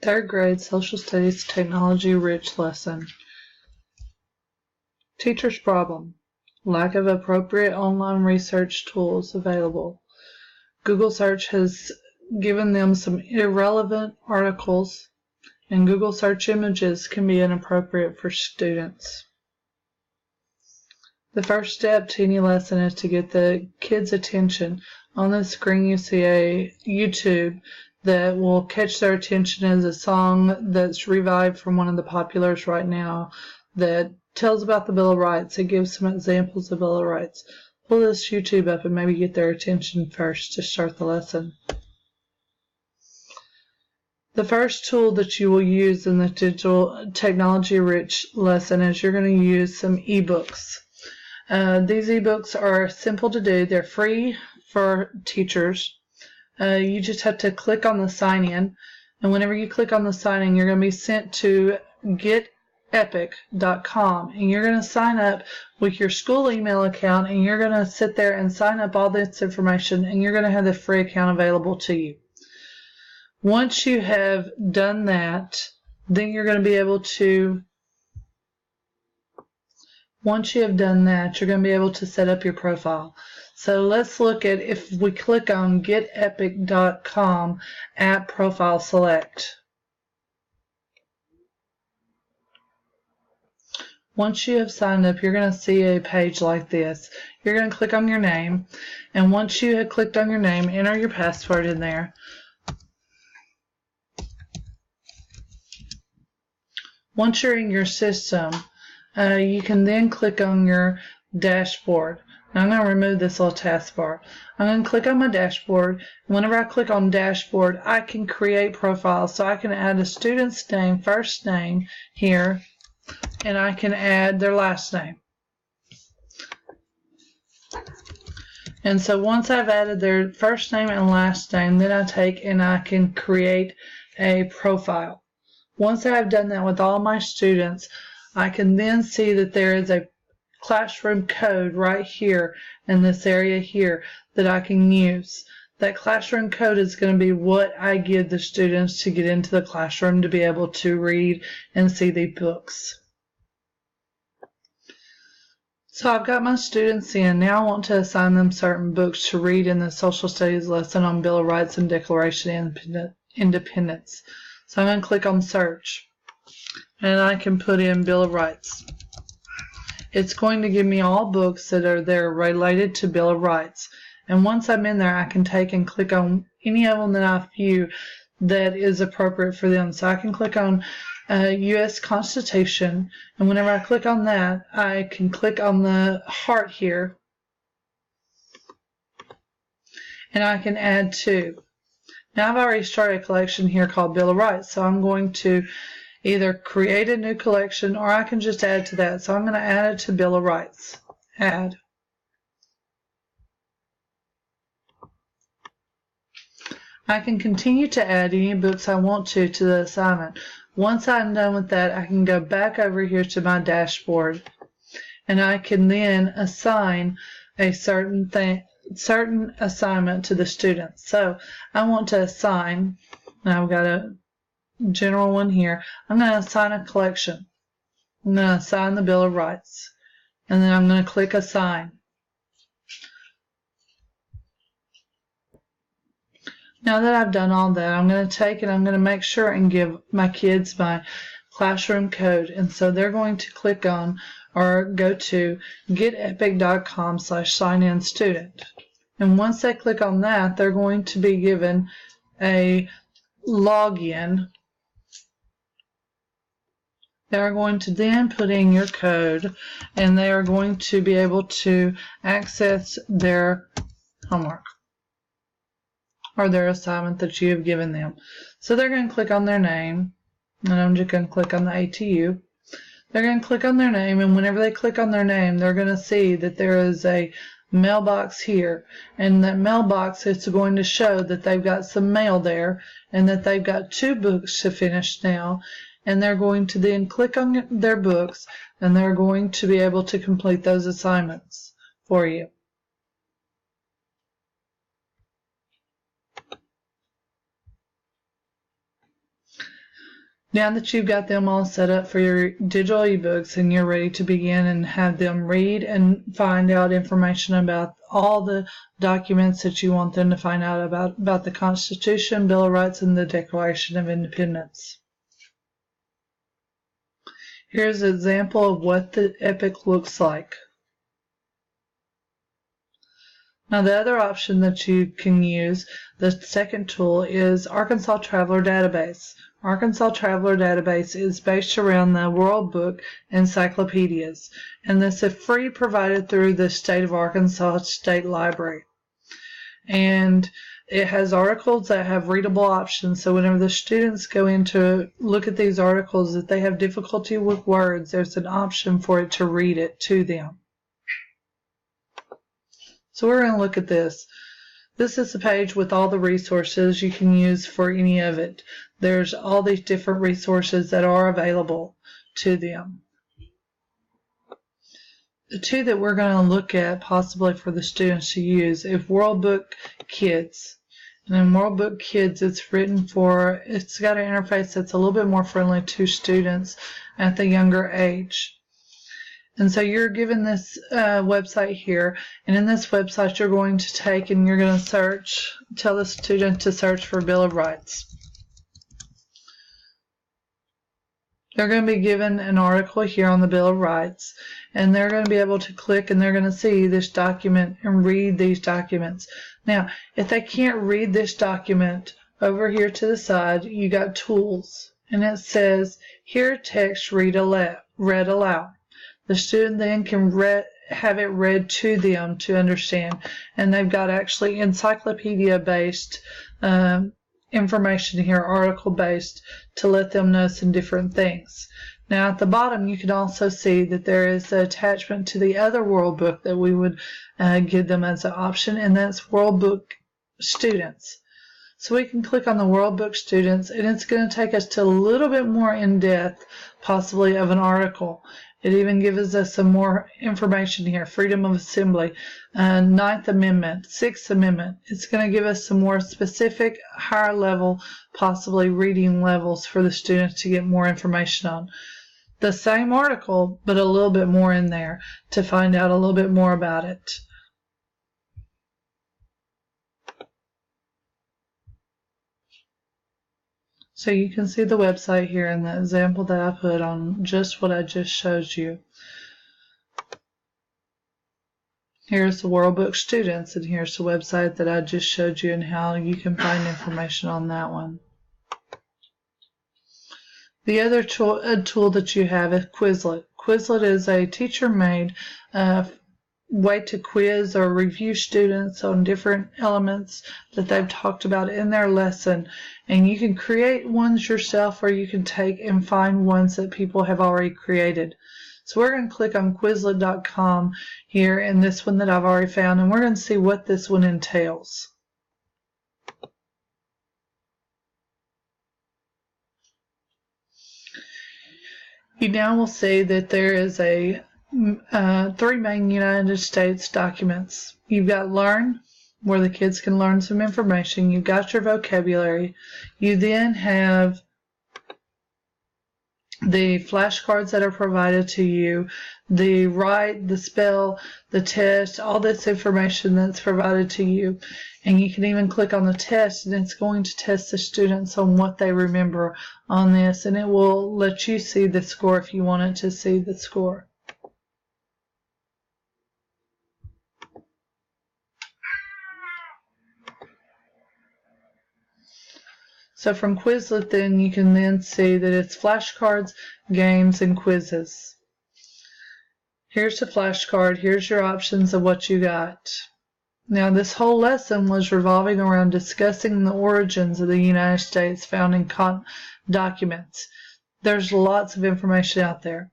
Third grade Social Studies Technology-Rich Lesson. Teacher's problem. Lack of appropriate online research tools available. Google search has given them some irrelevant articles, and Google search images can be inappropriate for students. The first step to any lesson is to get the kids' attention. On the screen you see a YouTube that will catch their attention as a song that's revived from one of the populars right now that tells about the Bill of Rights. It gives some examples of Bill of Rights. Pull this YouTube up and maybe get their attention first to start the lesson. The first tool that you will use in the digital technology-rich lesson is you're going to use some ebooks. These ebooks are simple to do. They're free for teachers. You just have to click on the sign in, and whenever you click on the sign in, you're going to be sent to getepic.com, and you're going to sign up with your school email account, and you're going to sit there and sign up all this information, and you're going to have the free account available to you. Once you have done that, then you're going to be able to set up your profile. So let's look at, if we click on getepic.com app profile select. Once you have signed up, you're going to see a page like this. You're going to click on your name, and once you have clicked on your name, enter your password in there. Once you're in your system, you can then click on your dashboard. Now I'm going to remove this little taskbar. I'm going to click on my dashboard. Whenever I click on dashboard, I can create profiles. So I can add a student's name, first name here, and I can add their last name. And so once I've added their first name and last name, then I take and I can create a profile. Once I've done that with all my students, I can then see that there is a classroom code right here in this area here that I can use. That classroom code is going to be what I give the students to get into the classroom to be able to read and see the books. So I've got my students in. Now I want to assign them certain books to read in the social studies lesson on Bill of Rights and Declaration of Independence. So I'm going to click on search, and I can put in Bill of Rights. It's going to give me all books that are there related to Bill of Rights. And once I'm in there, I can take and click on any of them that I view that is appropriate for them. So I can click on U.S. Constitution, and whenever I click on that, I can click on the heart here, and I can add to. Now I've already started a collection here called Bill of Rights, so I'm going to either create a new collection or I can just add to that. So I'm going to add it to Bill of Rights. Add. I can continue to add any books I want to the assignment. Once I'm done with that, I can go back over here to my dashboard, and I can then assign a certain assignment to the students. So I want to assign, now I've got a general one here. I'm going to assign a collection. I'm going to assign the Bill of Rights, and then I'm going to click assign. Now that I've done all that, I'm going to take and I'm going to make sure and give my kids my classroom code, and so they're going to click on or go to getepic.com/sign-in-student. And once they click on that, they're going to be given a login. They're going to then put in your code, and they are going to be able to access their homework or their assignment that you have given them. So they're going to click on their name, and I'm just going to click on the ATU. They're going to click on their name, and whenever they click on their name, they're going to see that there is a mailbox here, and that mailbox is going to show that they've got some mail there and that they've got 2 books to finish now, and they're going to then click on their books, and they're going to be able to complete those assignments for you. Now that you've got them all set up for your digital ebooks and you're ready to begin and have them read and find out information about all the documents that you want them to find out about the Constitution, Bill of Rights, and the Declaration of Independence. Here's an example of what the EPIC looks like. Now the other option that you can use, the second tool, is Arkansas Traveler Database. Arkansas Traveler Database is based around the World Book encyclopedias, and this is free, provided through the State of Arkansas State Library. And it has articles that have readable options, so whenever the students go in to look at these articles, if they have difficulty with words, there's an option for it to read it to them. So we're going to look at this. This is the page with all the resources you can use for any of it. There's all these different resources that are available to them. The two that we're going to look at possibly for the students to use is World Book Kids. And in World Book Kids, it's got an interface that's a little bit more friendly to students at the younger age. And so you're given this website here, and in this website you're going to take and you're going to tell the student to search for Bill of Rights. They're going to be given an article here on the Bill of Rights, and they're going to be able to click and they're going to see this document and read these documents. Now, if they can't read this document, over here to the side, you got tools, and it says, here text read aloud. The student then can have it read to them to understand, and they've got actually encyclopedia-based information here, article-based, to let them know some different things. Now at the bottom you can also see that there is an attachment to the other World Book that we would give them as an option, and that's World Book Students. So we can click on the World Book Students, and it's going to take us to a little bit more in-depth, possibly, of an article. It even gives us some more information here, freedom of assembly, 9th Amendment, 6th Amendment. It's going to give us some more specific, higher level, possibly reading levels for the students to get more information on. The same article, but a little bit more in there to find out a little bit more about it. So you can see the website here in the example that I put on just what I just showed you. Here's the World Book Students, and here's the website that I just showed you and how you can find information on that one. The other tool that you have is Quizlet. Quizlet is a teacher-made way to quiz or review students on different elements that they've talked about in their lesson, and you can create ones yourself, or you can take and find ones that people have already created. So we're going to click on Quizlet.com here, and this one that I've already found, and we're going to see what this one entails. You now will see that there is three main United States documents. You've got Learn, where the kids can learn some information. You've got your vocabulary. You then have the flashcards that are provided to you, the write, the spell, the test, all this information that's provided to you. And you can even click on the test, and it's going to test the students on what they remember on this, and it will let you see the score if you wanted to see the score. So from Quizlet, then you can then see that it's flashcards, games, and quizzes. Here's the flashcard. Here's your options of what you got. Now, this whole lesson was revolving around discussing the origins of the United States founding documents. There's lots of information out there.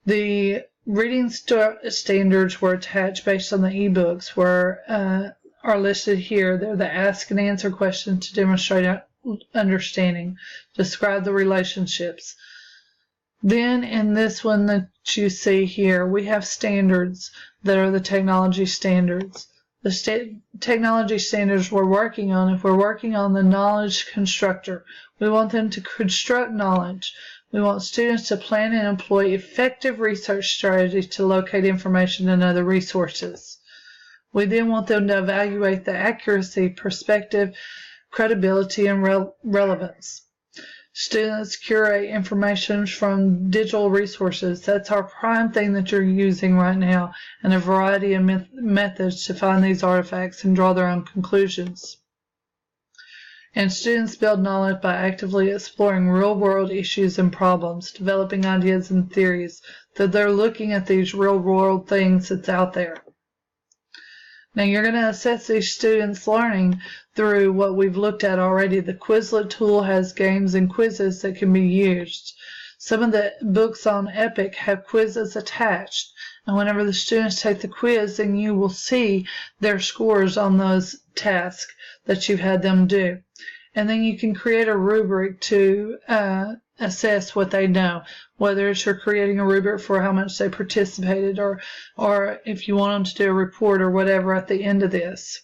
The reading standards were attached based on the ebooks, are listed here. They're the ask and answer questions to demonstrate understanding, describe the relationships. Then in this one that you see here, we have standards that are the technology standards. the technology standards we're working on, if we're working on the knowledge constructor, we want them to construct knowledge. We want students to plan and employ effective research strategies to locate information and other resources. We then want them to evaluate the accuracy, perspective, credibility, and relevance. Students curate information from digital resources. That's our prime thing that you're using right now, and a variety of methods to find these artifacts and draw their own conclusions. And students build knowledge by actively exploring real-world issues and problems, developing ideas and theories, that they're looking at these real-world things that's out there. Now you're going to assess these students' learning through what we've looked at already. The Quizlet tool has games and quizzes that can be used. Some of the books on EPIC have quizzes attached. And whenever the students take the quiz, then you will see their scores on those tasks that you've had them do. And then you can create a rubric to assess what they know, whether it's you're creating a rubric for how much they participated or if you want them to do a report or whatever at the end of this.